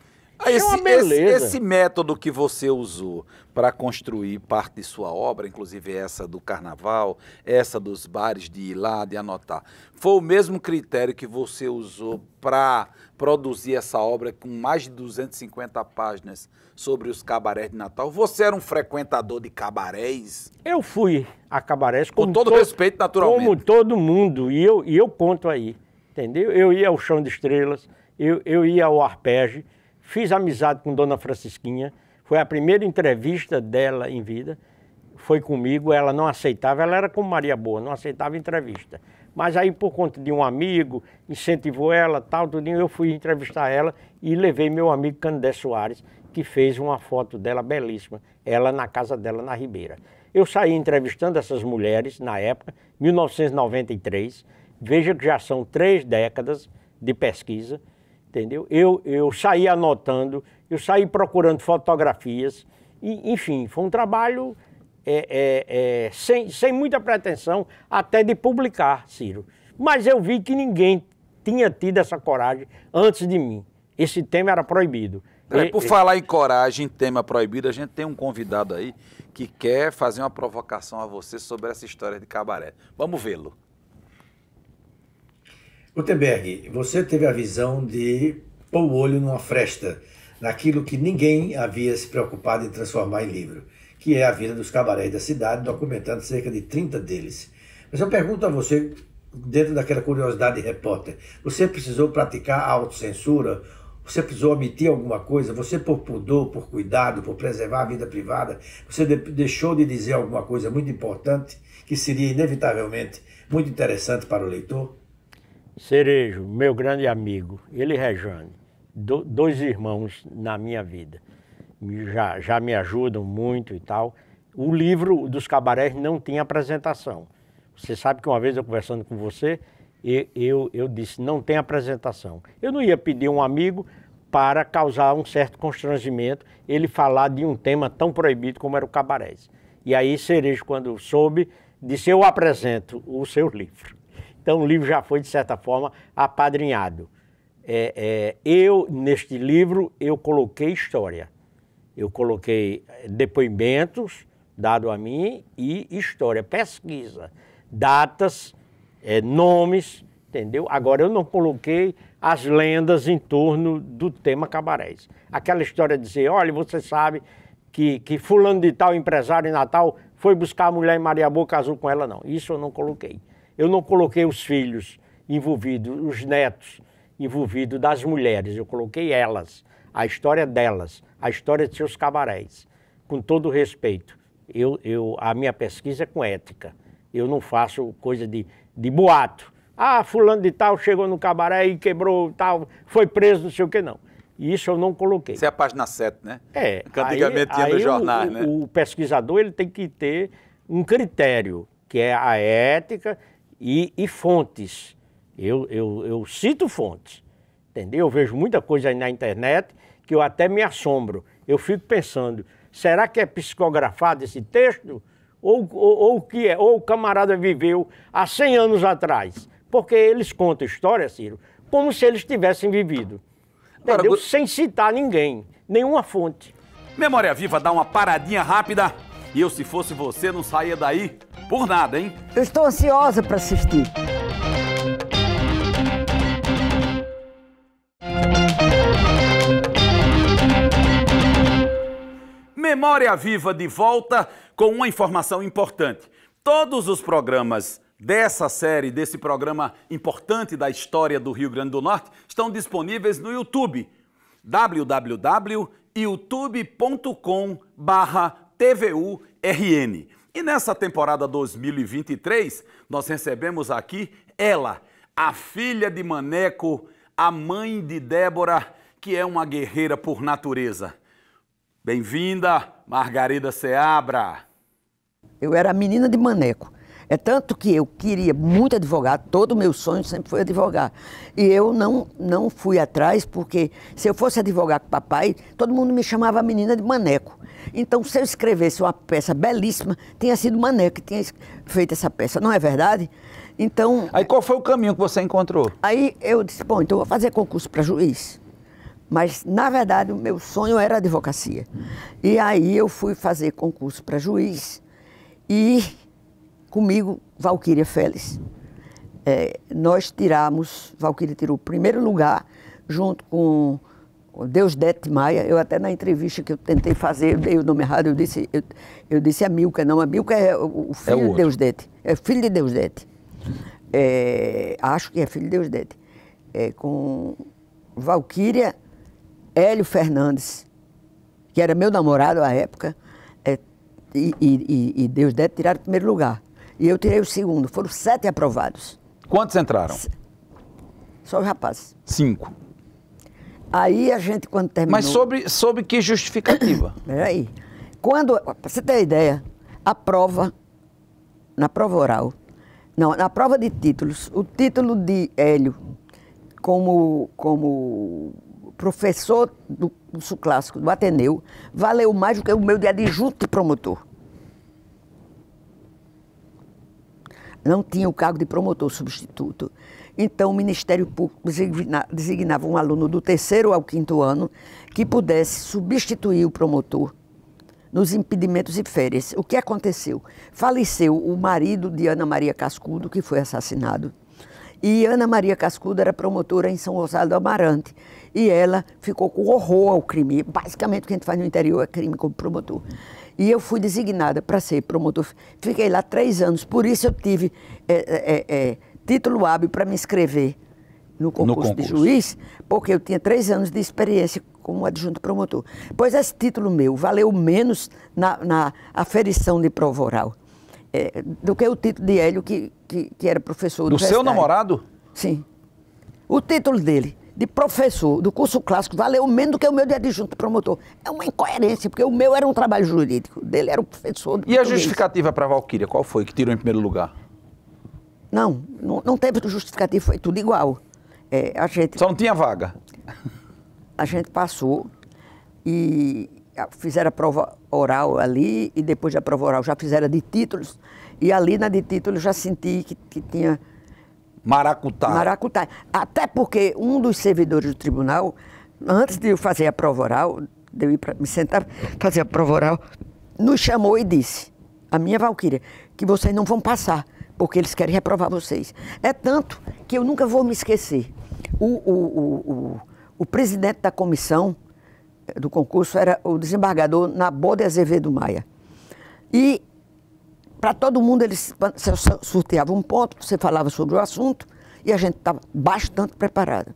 É uma beleza. Esse método que você usou para construir parte de sua obra, inclusive essa do carnaval, essa dos bares, de ir lá, de anotar, foi o mesmo critério que você usou para produzir essa obra com mais de 250 páginas sobre os cabarés de Natal? Você era um frequentador de cabarés? Eu fui a cabarés com todo respeito, naturalmente. Como todo mundo, e eu conto aí, entendeu? Eu ia ao Chão de Estrelas, eu ia ao Arpege, fiz amizade com Dona Francisquinha, foi a primeira entrevista dela em vida, foi comigo, ela não aceitava, ela era como Maria Boa, não aceitava entrevista. Mas aí, por conta de um amigo, incentivou ela, tal, tudinho, eu fui entrevistar ela e levei meu amigo Candé Soares, que fez uma foto dela belíssima, ela na casa dela, na Ribeira. Eu saí entrevistando essas mulheres, na época, 1993, veja que já são 3 décadas de pesquisa, entendeu? Eu saí anotando, eu saí procurando fotografias, e, enfim, foi um trabalho sem muita pretensão até de publicar, Ciro. Mas eu vi que ninguém tinha tido essa coragem antes de mim. Esse tema era proibido. Por falar em coragem, tema proibido, a gente tem um convidado aí que quer fazer uma provocação a você sobre essa história de cabaré. Vamos vê-lo. Gutenberg, você teve a visão de pôr o olho numa fresta, naquilo que ninguém havia se preocupado em transformar em livro, que é a vida dos cabarés da cidade, documentando cerca de 30 deles. Mas eu pergunto a você, dentro daquela curiosidade de repórter, você precisou praticar a autocensura? Você precisou omitir alguma coisa? Você, por pudor, por cuidado, por preservar a vida privada, você deixou de dizer alguma coisa muito importante que seria inevitavelmente muito interessante para o leitor? Cerejo, meu grande amigo, ele e Rejane, 2 irmãos na minha vida, já me ajudam muito e tal. O livro dos cabarés não tinha apresentação. Você sabe que uma vez eu conversando com você, eu disse, não tem apresentação. Eu não ia pedir um amigo para causar um certo constrangimento, ele falar de um tema tão proibido como era o cabarés. E aí Cerejo, quando soube, disse, eu apresento o seu livro. Então o livro já foi, de certa forma, apadrinhado. Neste livro, eu coloquei história. Eu coloquei depoimentos dados a mim e história, pesquisa, datas, nomes, entendeu? Agora, eu não coloquei as lendas em torno do tema cabarés. Aquela história de dizer, olha, você sabe que fulano de tal, empresário em Natal, foi buscar a mulher em Mariabu, casou com ela, não. Isso eu não coloquei. Eu não coloquei os filhos envolvidos, os netos envolvidos das mulheres. Eu coloquei elas, a história delas, a história de seus cabarés. Com todo respeito, a minha pesquisa é com ética. Eu não faço coisa de boato. Ah, fulano de tal chegou no cabaré e quebrou tal, foi preso, não sei o que, não. Isso eu não coloquei. Isso é a página 7, né? Que antigamente tinha nos jornais, né? O pesquisador ele tem que ter um critério, que é a ética e fontes. Eu cito fontes, entendeu? Eu vejo muita coisa aí na internet que eu até me assombro. Eu fico pensando, será que é psicografado esse texto? Ou o que é? Ou o camarada viveu há 100 anos atrás? Porque eles contam história, Ciro, como se eles tivessem vivido. Entendeu? Agora, sem citar ninguém, nenhuma fonte. Memória Viva dá uma paradinha rápida e eu, se fosse você, não saía daí por nada, hein? Eu estou ansiosa para assistir. Memória Viva de volta com uma informação importante. Todos os programas dessa série, desse programa importante da história do Rio Grande do Norte, estão disponíveis no YouTube, www.youtube.com/TVURN. E nessa temporada 2023, nós recebemos aqui ela, a filha de Maneco, a mãe de Débora, que é uma guerreira por natureza. Bem-vinda, Margarida Seabra. Eu era a menina de Maneco. É tanto que eu queria muito advogar, todo o meu sonho sempre foi advogar. E eu não fui atrás, porque se eu fosse advogar com o papai, todo mundo me chamava a menina de Maneco. Então, se eu escrevesse uma peça belíssima, tinha sido Maneco que tinha feito essa peça, não é verdade? Então... Aí qual foi o caminho que você encontrou? Aí eu disse, bom, então eu vou fazer concurso para juiz. Mas, na verdade, o meu sonho era a advocacia. E aí eu fui fazer concurso para juiz e comigo, Valquíria Félix. Valquíria tirou o primeiro lugar junto com Deusdete Maia. Eu até na entrevista que eu tentei fazer, eu dei o nome errado, eu disse a Milka, não, a Milka é o filho de Deusdete. É filho de Deusdete. Acho que é filho de Deusdete. Com Valquíria, Hélio Fernandes, que era meu namorado à época, e Deusdete tiraram o primeiro lugar. E eu tirei o segundo. Foram 7 aprovados. Quantos entraram? Só os rapazes. 5. Aí a gente, quando terminou... Mas sobre que justificativa? Peraí. Quando, pra você ter ideia, na prova oral, não, na prova de títulos, o título de Hélio como professor do curso clássico do Ateneu valeu mais do que o meu de adjunto de promotor. Não tinha o cargo de promotor substituto. Então, o Ministério Público designava um aluno do 3º ao 5º ano que pudesse substituir o promotor nos impedimentos e férias. O que aconteceu? Faleceu o marido de Ana Maria Cascudo, que foi assassinado. E Ana Maria Cascudo era promotora em São Gonçalo do Amarante. E ela ficou com horror ao crime. Basicamente, o que a gente faz no interior é crime como promotor. E eu fui designada para ser promotor. Fiquei lá 3 anos. Por isso eu tive título hábil para me inscrever no concurso de juiz, porque eu tinha 3 anos de experiência como adjunto promotor. Pois esse título meu valeu menos na aferição de prova oral do que o título de Hélio, que era professor do seu namorado? Sim. O título dele de professor do curso clássico valeu menos do que o meu de adjunto promotor. É uma incoerência, porque o meu era um trabalho jurídico, o dele era o professor. E a justificativa para a Valquíria, qual foi que tirou em primeiro lugar? Não teve justificativa, foi tudo igual. Só não tinha vaga? A gente passou e fizeram a prova oral ali, e depois da prova oral já fizeram a de títulos, e ali na de títulos já senti que tinha... Maracutaia. Até porque um dos servidores do tribunal, antes de eu fazer a prova oral, de eu ir me sentar fazer a prova oral, nos chamou e disse, a minha Valquíria, que vocês não vão passar, porque eles querem reprovar vocês. É tanto que eu nunca vou me esquecer. O presidente da comissão do concurso era o desembargador Nabode Azevedo Maia. E para todo mundo eles sorteavam um ponto, você falava sobre o assunto e a gente estava bastante preparado.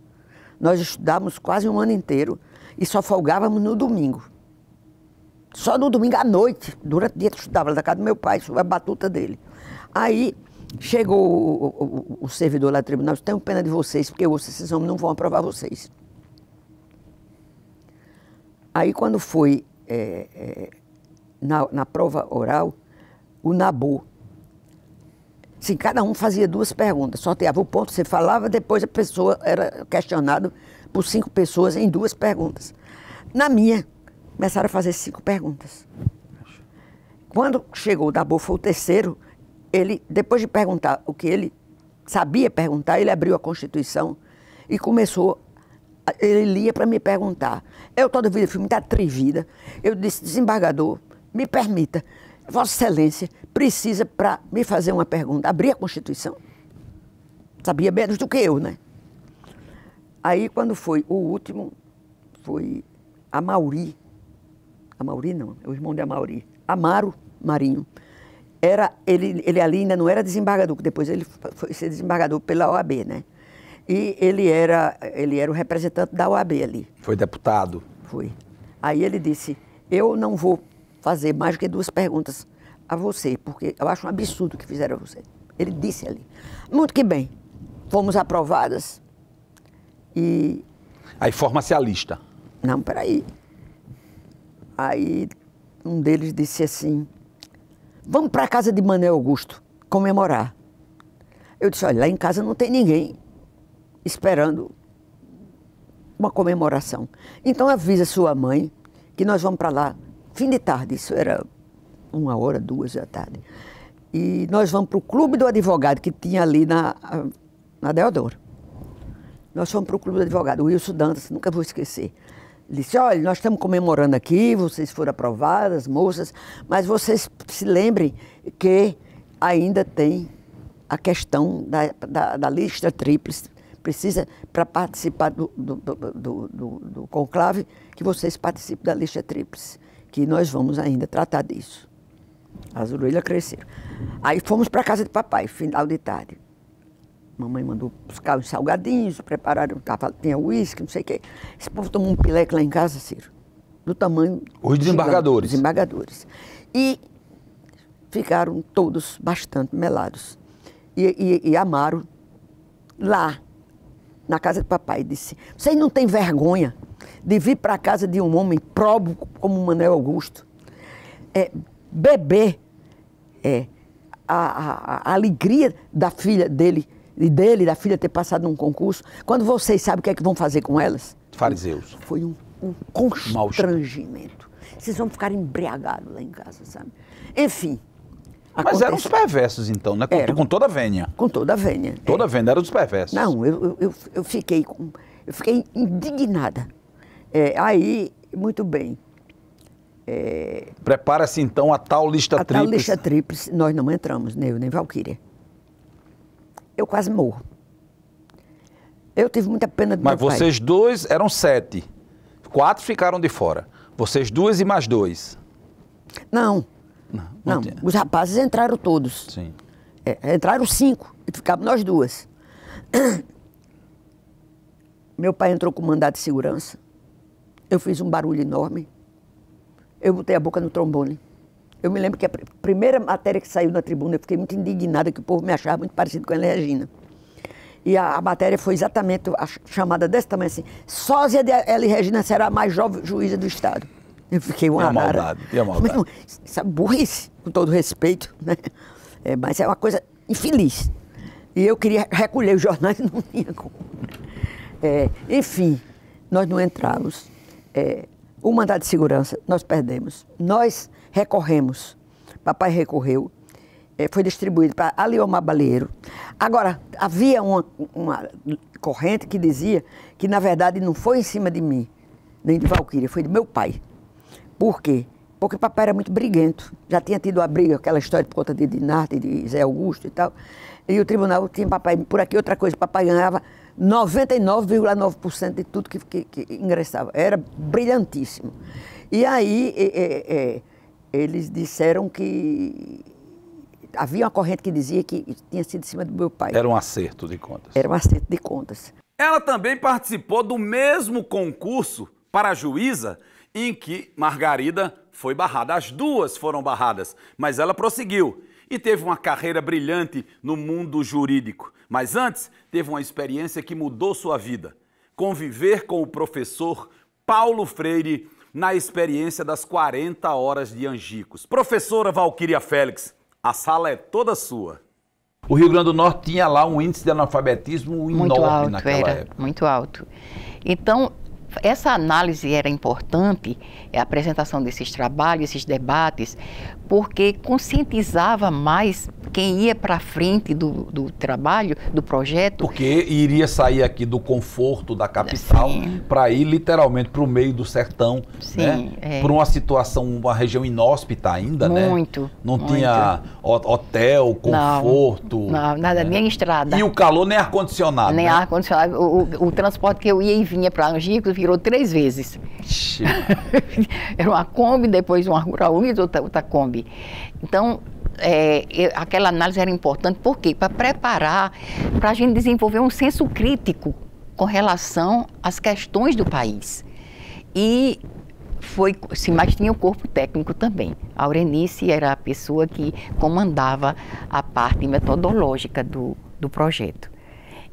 Nós estudávamos quase um ano inteiro e só folgávamos no domingo. Só no domingo à noite, durante o dia que eu estudava na casa do meu pai, sobre a batuta dele. Aí chegou o servidor lá do tribunal, disse, tenho pena de vocês, porque hoje esses homens não vão aprovar vocês. Aí quando foi na prova oral, o Nabu, assim, cada um fazia 2 perguntas, sorteava o ponto, você falava, depois a pessoa era questionada por 5 pessoas em 2 perguntas. Na minha, começaram a fazer 5 perguntas. Quando chegou o Nabu, foi o terceiro, ele, depois de perguntar o que ele sabia perguntar, ele abriu a Constituição e começou, ele lia para me perguntar. Eu toda a vida fui muito atrevida, eu disse, desembargador, me permita, Vossa Excelência precisa para me fazer uma pergunta. Abri a Constituição. Sabia menos do que eu, né? Aí, quando foi o último, foi Amauri. Amauri não, é o irmão de Amauri. Amaro Marinho. Ele ali ainda não era desembargador, que depois ele foi ser desembargador pela OAB, né? E ele era o representante da OAB ali. Foi deputado? Foi. Aí ele disse, eu não vou fazer mais do que 2 perguntas a você, porque eu acho um absurdo o que fizeram a você. Ele disse ali. Muito que bem, fomos aprovadas e... Aí forma-se a lista. Não, peraí. Aí um deles disse assim, vamos para a casa de Manuel Augusto comemorar. Eu disse, olha, lá em casa não tem ninguém esperando uma comemoração. Então avisa sua mãe que nós vamos para lá fim de tarde, isso era 1h, 2h. E nós vamos para o clube do advogado que tinha ali na Deodoro. Nós fomos para o clube do advogado, o Wilson Dantas, nunca vou esquecer. Ele disse, olha, nós estamos comemorando aqui, vocês foram aprovadas, moças, mas vocês se lembrem que ainda tem a questão da lista tríplice. Precisa, para participar do conclave, que vocês participem da lista tríplice, que nós vamos ainda tratar disso. As orelhas cresceram. Aí fomos para a casa de papai, final de tarde. Mamãe mandou buscar os salgadinhos, prepararam, tinha uísque, não sei o quê. Esse povo tomou um pileque lá em casa, Ciro, do tamanho... Os desembargadores. Desembargadores. E ficaram todos bastante melados. E Amaro, lá, na casa de papai, disse, vocês não têm vergonha de vir para a casa de um homem próbo como Manuel Augusto? Beber a alegria da filha dele, da filha ter passado num concurso, quando vocês sabem o que é que vão fazer com elas? Fariseus. Foi um constrangimento. Vocês vão ficar embriagados lá em casa, sabe? Enfim. Mas eram os perversos, então, né? Com toda a vênia. Com toda a vênia. Toda a vênia era dos perversos. Não, eu fiquei indignada. Aí, muito bem. Prepara-se, então, a tal lista tríplice. A tal lista tríplice, nós não entramos, nem eu, nem Valquíria. Eu quase morro. Eu tive muita pena do meu pai. Mas vocês 2 eram 7. 4 ficaram de fora. Vocês 2 e mais 2. Não. Não. Os rapazes entraram todos. Sim. Entraram 5 e ficávamos nós 2. Meu pai entrou com mandado de segurança. Eu fiz um barulho enorme. Eu botei a boca no trombone. Eu me lembro que a primeira matéria que saiu na tribuna, eu fiquei muito indignada que o povo me achava muito parecido com a Elia Regina. E a matéria foi exatamente chamada desse tamanho assim, sósia de L. Regina será a mais jovem juíza do Estado. Eu fiquei uma arara. E a maldade. Isso é burrice, com todo respeito, né? Mas é uma coisa infeliz. E eu queria recolher os jornais e não tinha como. Enfim, nós não entramos. O mandado de segurança nós perdemos. Nós recorremos. Papai recorreu. Foi distribuído para Aliomar Baleiro. Agora, havia uma corrente que dizia que, na verdade, não foi em cima de mim, nem de Valquíria, foi do meu pai. Por quê? Porque papai era muito briguento. Já tinha tido a briga, aquela história por conta de Dinarte, de Zé Augusto e tal. E o tribunal tinha papai, por aqui outra coisa, papai ganhava 99,9% de tudo que ingressava. Era brilhantíssimo. E aí, eles disseram que havia uma corrente que dizia que tinha sido em cima do meu pai. Era um acerto de contas. Era um acerto de contas. Ela também participou do mesmo concurso para juíza em que Margarida foi barrada. As duas foram barradas, mas ela prosseguiu e teve uma carreira brilhante no mundo jurídico. Mas antes, teve uma experiência que mudou sua vida. Conviver com o professor Paulo Freire na experiência das 40 horas de Angicos. Professora Valquíria Félix, a sala é toda sua. O Rio Grande do Norte tinha lá um índice de analfabetismo enorme naquela época. Muito alto. Então, essa análise era importante, a apresentação desses trabalhos, esses debates, porque conscientizava mais quem ia para frente do trabalho, do projeto. Porque iria sair aqui do conforto da capital para ir literalmente para o meio do sertão, né? Por uma situação, uma região inóspita ainda, muito, né? Não tinha hotel, conforto. Não, nada, nem estrada. E o calor nem ar-condicionado. Nem ar-condicionado. O transporte que eu ia e vinha para Angicos virou 3 vezes. Era uma Kombi, depois uma Rural e outra Kombi. Então, aquela análise era importante, por quê? Para preparar, para a gente desenvolver um senso crítico com relação às questões do país. E mas tinha o corpo técnico também. A Aurenice era a pessoa que comandava a parte metodológica do projeto.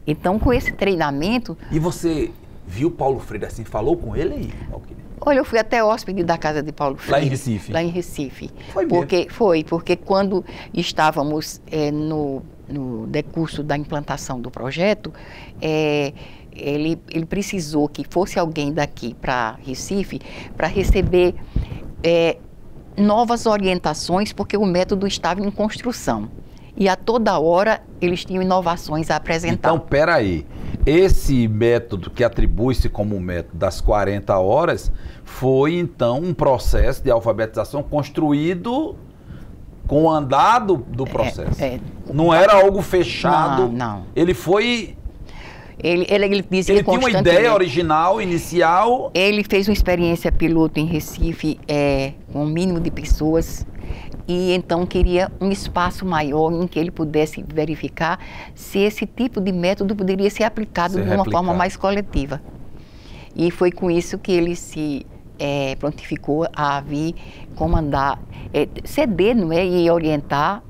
Então, com esse treinamento... E você viu Paulo Freire assim, falou com ele aí, Valquíria? Olha, eu fui até hóspede da casa de Paulo Freire. Lá em Recife? Lá em Recife. Porque quando estávamos no decurso da implantação do projeto, ele precisou que fosse alguém daqui para Recife para receber novas orientações, porque o método estava em construção. E a toda hora eles tinham inovações a apresentar. Então, peraí, esse método que atribui-se como método das 40 horas foi, então, um processo de alfabetização construído com o andado do processo. Não era algo fechado. Não. Ele foi... Ele disse ele tinha uma ideia original, inicial. Ele fez uma experiência piloto em Recife com um mínimo de pessoas e então queria um espaço maior em que ele pudesse verificar se esse tipo de método poderia ser aplicado de uma forma mais coletiva. E foi com isso que ele se prontificou a vir comandar, ceder, não é, e orientar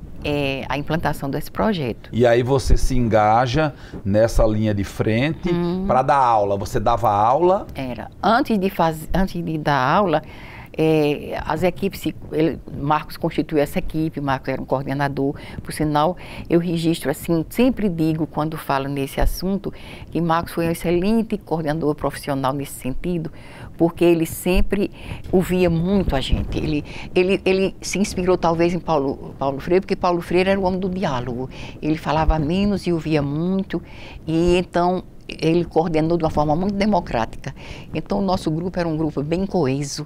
a implantação desse projeto. E aí você se engaja nessa linha de frente para dar aula. Você dava aula? Antes de dar aula, as equipes, Marcos constituiu essa equipe, Marcos era um coordenador. Por sinal, eu registro assim, sempre digo quando falo nesse assunto, que Marcos foi um excelente coordenador profissional nesse sentido, porque ele sempre ouvia muito a gente. Ele se inspirou talvez em Paulo Freire, porque Paulo Freire era o homem do diálogo. Ele falava menos e ouvia muito, e então ele coordenou de uma forma muito democrática. Então o nosso grupo era um grupo bem coeso,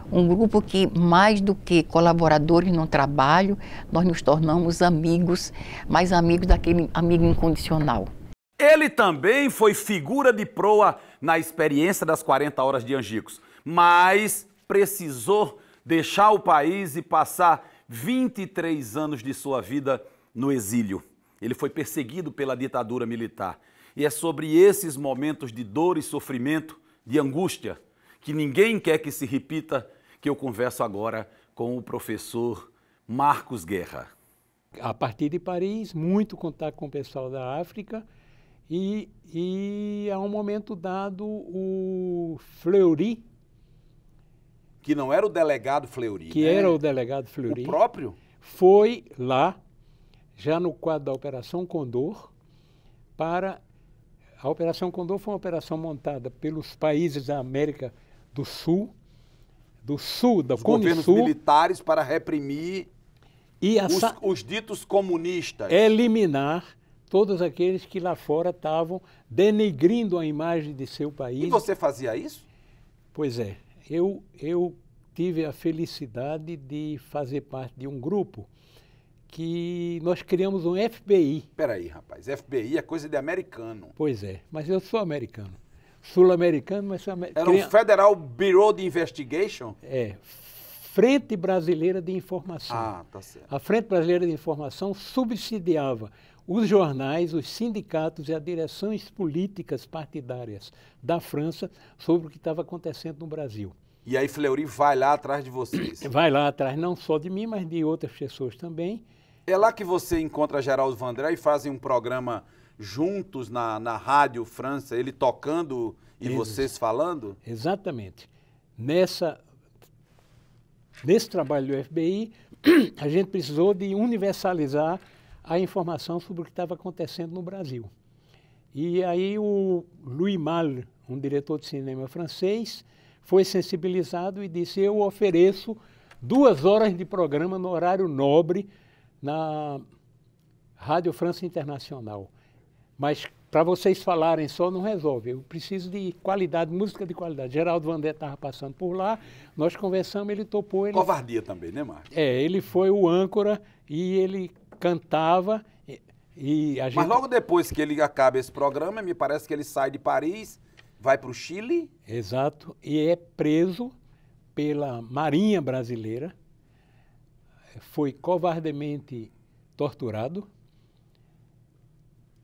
um grupo que, mais do que colaboradores no trabalho, nós nos tornamos amigos, mas amigos daquele amigo incondicional. Ele também foi figura de proa na experiência das 40 horas de Angicos, mas precisou deixar o país e passar 23 anos de sua vida no exílio. Ele foi perseguido pela ditadura militar. E é sobre esses momentos de dor e sofrimento, de angústia, que ninguém quer que se repita, que eu converso agora com o professor Marcos Guerra. A partir de Paris, muito contato com o pessoal da África E a um momento dado, o Fleury, Que não era o delegado Fleury, que né? era o delegado Fleury, O próprio? foi lá, já no quadro da Operação Condor, para... A Operação Condor foi uma operação montada pelos países da América do Sul, da Os Cone governos Sul, militares para reprimir e os ditos comunistas. eliminar todos aqueles que lá fora estavam denegrindo a imagem de seu país. E você fazia isso? Pois é, eu tive a felicidade de fazer parte de um grupo que nós criamos um FBI. Peraí, rapaz, FBI é coisa de americano. Pois é, mas eu sou americano. Sul-americano, mas sou americano. Era um Federal Bureau de Investigation? Frente Brasileira de Informação. Ah, tá certo. A Frente Brasileira de Informação subsidiava os jornais, os sindicatos e as direções políticas partidárias da França sobre o que estava acontecendo no Brasil. E aí Fleury vai lá atrás de vocês. Vai lá atrás não só de mim, mas de outras pessoas também. É lá que você encontra Geraldo Vandré e fazem um programa juntos na Rádio França, ele tocando e vocês falando? Exatamente. Nesse trabalho do FBI, a gente precisou de universalizar a informação sobre o que estava acontecendo no Brasil. E aí o Louis Malle, um diretor de cinema francês, foi sensibilizado e disse: eu ofereço 2 horas de programa no horário nobre na Rádio França Internacional. Mas para vocês falarem só não resolve. Eu preciso de qualidade, música de qualidade. Geraldo Vandré estava passando por lá, nós conversamos, ele topou. Covardia também, né, Marcos? Ele foi o âncora e ele cantava. Mas logo depois que ele acaba esse programa, me parece que ele sai de Paris, vai para o Chile. Exato, e é preso pela Marinha Brasileira, foi covardemente torturado,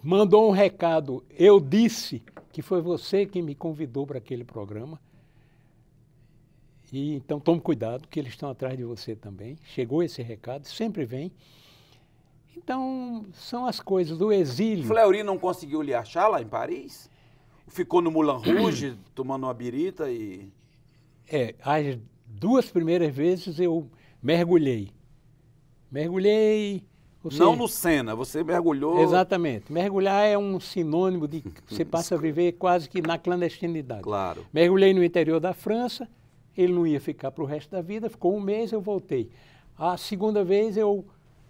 mandou um recado: eu disse que foi você que me convidou para aquele programa, e então tome cuidado que eles estão atrás de você também. Chegou esse recado, sempre vem. Então, são as coisas do exílio. Fleury não conseguiu lhe achar lá em Paris? Ficou no Moulin Rouge, tomando uma birita e... As 2 primeiras vezes eu mergulhei. Não no Sena, você mergulhou... Exatamente. Mergulhar é um sinônimo de que você passa a viver quase que na clandestinidade. Claro. Mergulhei no interior da França, ele não ia ficar para o resto da vida, ficou 1 mês, eu voltei. A segunda vez eu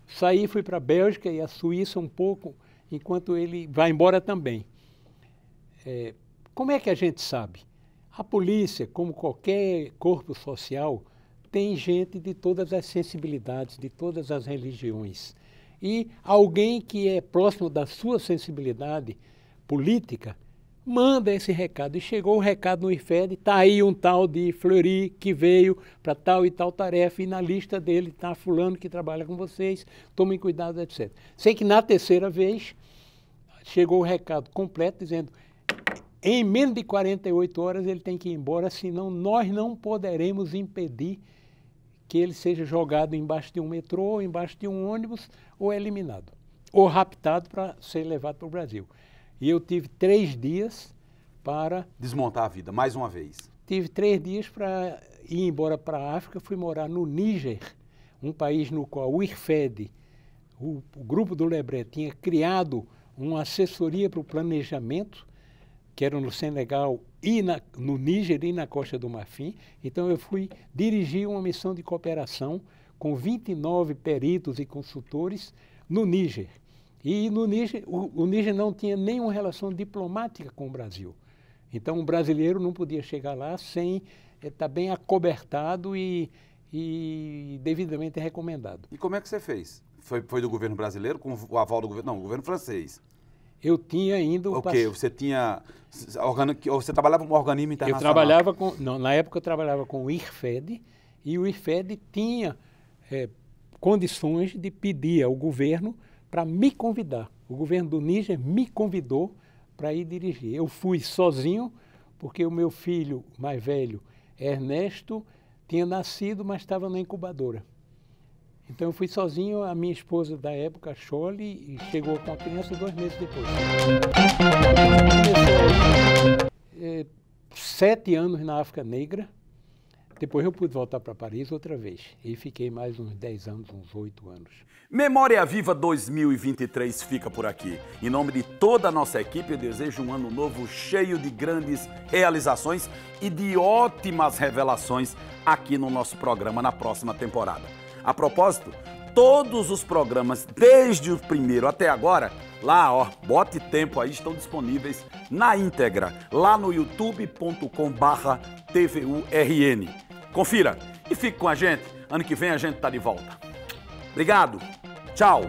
saí, fui para a Bélgica e a Suíça um pouco, enquanto ele vai embora também. Como é que a gente sabe? A polícia, como qualquer corpo social, tem gente de todas as sensibilidades, de todas as religiões. E alguém que é próximo da sua sensibilidade política manda esse recado. E chegou o recado no IFED, está aí um tal de Fleury que veio para tal e tal tarefa, e na lista dele está fulano que trabalha com vocês, tomem cuidado, etc. Sei que na 3ª vez chegou o recado completo dizendo: em menos de 48 horas ele tem que ir embora, senão nós não poderemos impedir que ele seja jogado embaixo de um metrô, ou embaixo de um ônibus, ou eliminado, ou raptado para ser levado para o Brasil. E eu tive 3 dias para... desmontar a vida, mais uma vez. Tive 3 dias para ir embora para a África, fui morar no Níger, um país no qual o IRFED, o grupo do Lebré, tinha criado uma assessoria para o planejamento, que era no Senegal e no Níger e na Costa do Marfim. Então eu fui dirigir uma missão de cooperação com 29 peritos e consultores no Níger. E no Níger, o Níger não tinha nenhuma relação diplomática com o Brasil. Então um brasileiro não podia chegar lá sem estar bem acobertado e devidamente recomendado. E como é que você fez? Foi do governo brasileiro, com o aval do governo? Não, o governo francês. Eu tinha ainda... O quê? Você tinha... Você trabalhava com um organismo internacional? Eu trabalhava com... Não, na época eu trabalhava com o IRFED, e o IRFED tinha condições de pedir ao governo para me convidar. O governo do Níger me convidou para ir dirigir. Eu fui sozinho, porque o meu filho mais velho, Ernesto, tinha nascido, mas estava na incubadora. Então eu fui sozinho, a minha esposa da época, a Chole, e chegou com a criança 2 meses depois. Comecei 7 anos na África Negra, depois eu pude voltar para Paris outra vez. E fiquei mais uns 10 anos, uns 8 anos. Memória Viva 2023 fica por aqui. Em nome de toda a nossa equipe, eu desejo um ano novo cheio de grandes realizações e de ótimas revelações aqui no nosso programa na próxima temporada. A propósito, todos os programas, desde o primeiro até agora, lá, ó, bote tempo aí, estão disponíveis na íntegra, lá no youtube.com/TVURN. Confira e fique com a gente. Ano que vem a gente tá de volta. Obrigado. Tchau.